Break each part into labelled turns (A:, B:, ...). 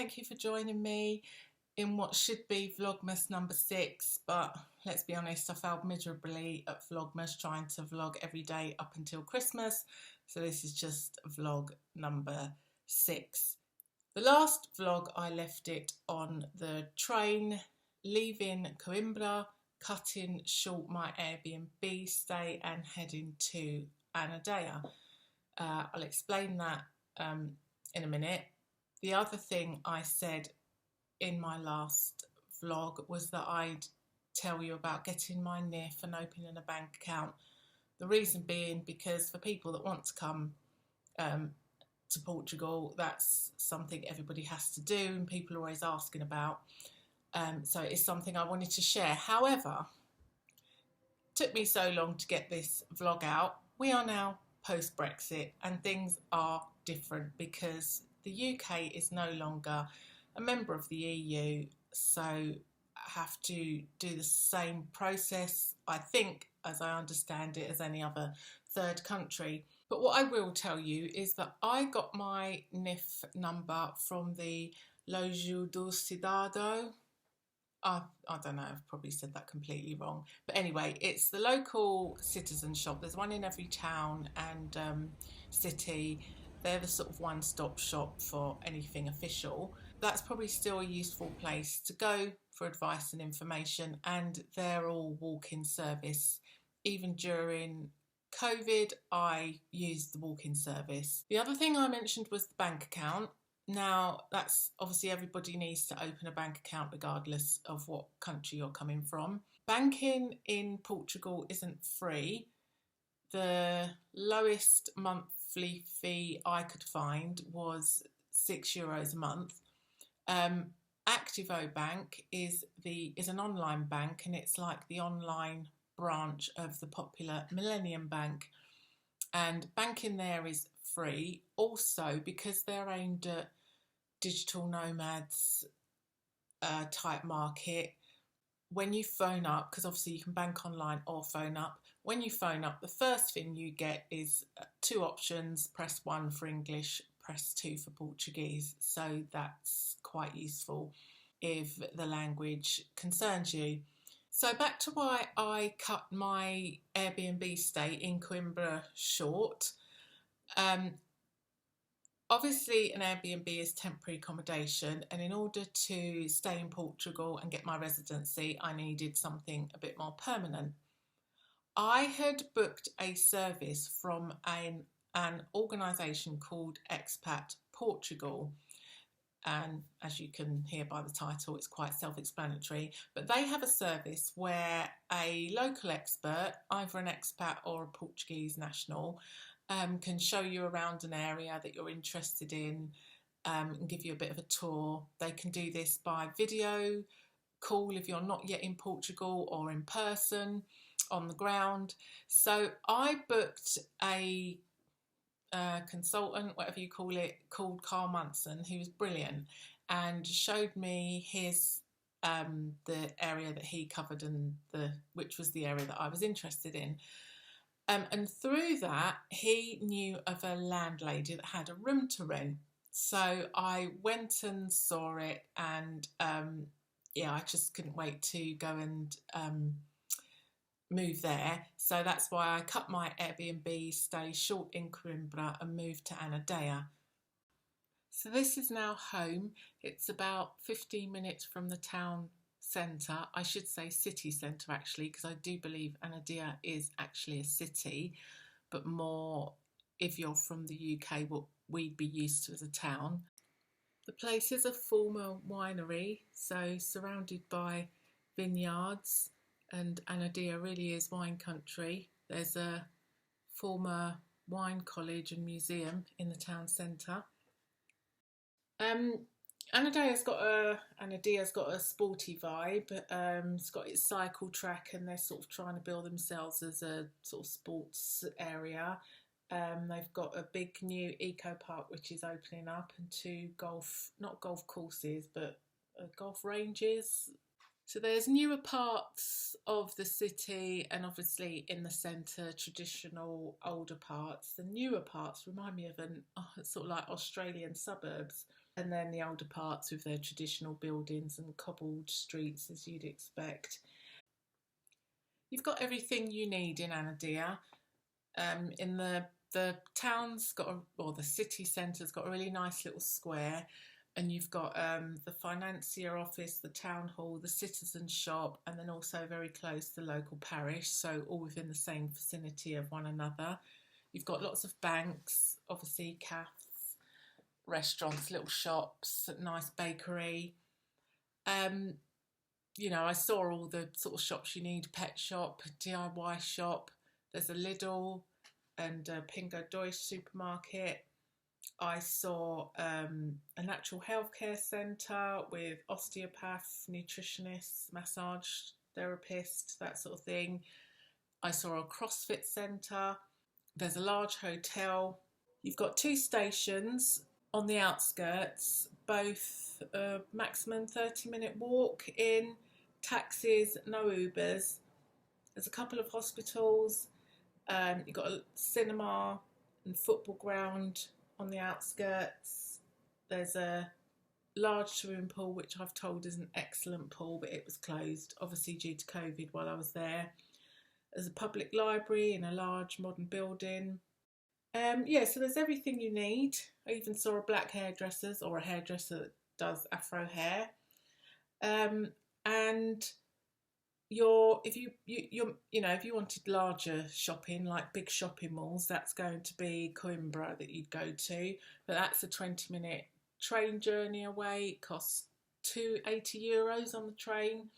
A: thank you for joining me in what should be Vlogmas number 6, but let's be honest, I failed miserably at Vlogmas trying to vlog every day up until Christmas, so this is just vlog number 6. The last vlog I left it on the train leaving Coimbra, cutting short my Airbnb stay and heading to Anadia. I'll explain that in a minute. The other thing I said in my last vlog was that I'd tell you about getting my NIF and opening a bank account. The reason being because for people that want to come to Portugal, that's something everybody has to do and people are always asking about. So it's something I wanted to share. However, it took me so long to get this vlog out. We are now post-Brexit and things are different because the UK is no longer a member of the EU, so have to do the same process, I think, as I understand it, as any other third country. But what I will tell you is that I got my NIF number from the Loja do Cidadão. I don't know, I've probably said that completely wrong. But anyway, it's the local citizen shop. There's one in every town and city. They're the sort of one-stop shop for anything official. That's probably still a useful place to go for advice and information, and they're all walk-in service. Even during COVID, I used the walk-in service. The other thing I mentioned was the bank account. Now, that's obviously everybody needs to open a bank account regardless of what country you're coming from. Banking in Portugal isn't free. The lowest monthly fee I could find was €6 a month. Activo Bank is an online bank, and it's like the online branch of the popular Millennium Bank. And banking there is free. Also, because they're aimed at digital nomads type market, when you phone up, because obviously you can bank online or phone up, when you phone up, the first thing you get is 2 options: press 1 for English, press 2 for Portuguese. So that's quite useful if the language concerns you. So back to why I cut my Airbnb stay in Coimbra short. Obviously an Airbnb is temporary accommodation, and in order to stay in Portugal and get my residency, I needed something a bit more permanent. I had booked a service from an organisation called Expat Portugal, and as you can hear by the title, it's quite self-explanatory, but they have a service where a local expert, either an expat or a Portuguese national, can show you around an area that you're interested in and give you a bit of a tour. They can do this by video call if you're not yet in Portugal, or in person on the ground. So I booked a consultant, whatever you call it, called Carl Munson, who was brilliant and showed me his the area that he covered and which was the area that I was interested in. And through that, he knew of a landlady that had a room to rent. So I went and saw it, and yeah, I just couldn't wait to go and move there. So that's why I cut my Airbnb stay short in Coimbra and moved to Anadia. So this is now home. It's about 15 minutes from the town centre. I should say city centre actually, because I do believe Anadia is actually a city, but more if you're from the UK, what we'd be used to as a town. The place is a former winery, so surrounded by vineyards, and Anadia really is wine country. There's a former wine college and museum in the town centre. Anadia's got a sporty vibe. It's got its cycle track, and they're sort of trying to build themselves as a sort of sports area. They've got a big new eco park which is opening up, and 2 not golf courses, but golf ranges. So there's newer parts of the city, and obviously in the centre, traditional older parts. The newer parts remind me of sort of like Australian suburbs. and then the older parts with their traditional buildings and cobbled streets as you'd expect. You've got everything you need in Anadia. In the town's got or the city centre's got a really nice little square, and you've got the financier office, the town hall, the citizen shop, and then also very close the local parish, so all within the same vicinity of one another. You've got lots of banks, obviously cafes, restaurants, little shops, a nice bakery. You know, I saw all the sort of shops you need: pet shop, DIY shop. There's a Lidl and a Pingo Deutsch supermarket. I saw a natural healthcare centre with osteopath, nutritionist, massage therapist, that sort of thing. I saw a CrossFit centre. There's a large hotel. You've got 2 stations on the outskirts, both maximum 30-minute walk in, taxis, no Ubers. There's a couple of hospitals. You've got a cinema and football ground on the outskirts. There's a large swimming pool, which I've told is an excellent pool, but it was closed, obviously due to COVID while I was there. There's a public library in a large modern building. Yeah, so there's everything you need. I even saw a black hairdresser's, or a hairdresser that does afro hair. And if you wanted larger shopping, like big shopping malls, that's going to be Coimbra that you'd go to, but that's a 20-minute train journey away. It costs €80 on the train,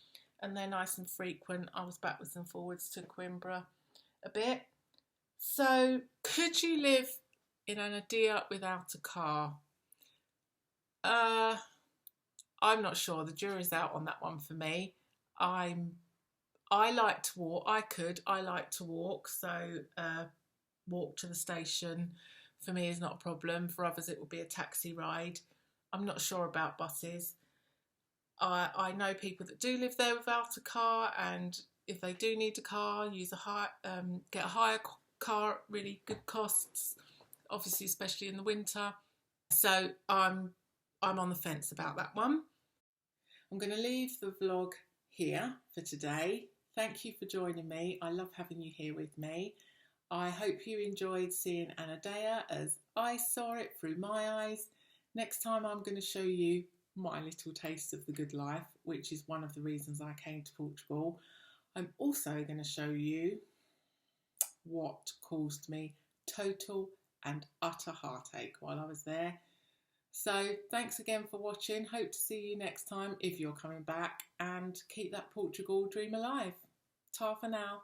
A: and they're nice and frequent. I was backwards and forwards to Coimbra a bit. So could you live in Anadia without a car? I'm not sure. The jury's out on that one for me. I like to walk. I like to walk, so walk to the station for me is not a problem. For others it will be a taxi ride. I'm not sure about buses. I know people that do live there without a car, and if they do need a car, get a hire car at really good costs, obviously especially in the winter. So I'm on the fence about that one. I'm going to leave the vlog here for today. Thank you for joining me. I love having you here with me. I hope you enjoyed seeing Anadia as I saw it through my eyes. Next time I'm going to show you my little taste of the good life, which is one of the reasons I came to Portugal. I'm also going to show you what caused me total and utter heartache while I was there. So thanks again for watching. Hope to see you next time if you're coming back, and keep that Portugal dream alive. Ta for now.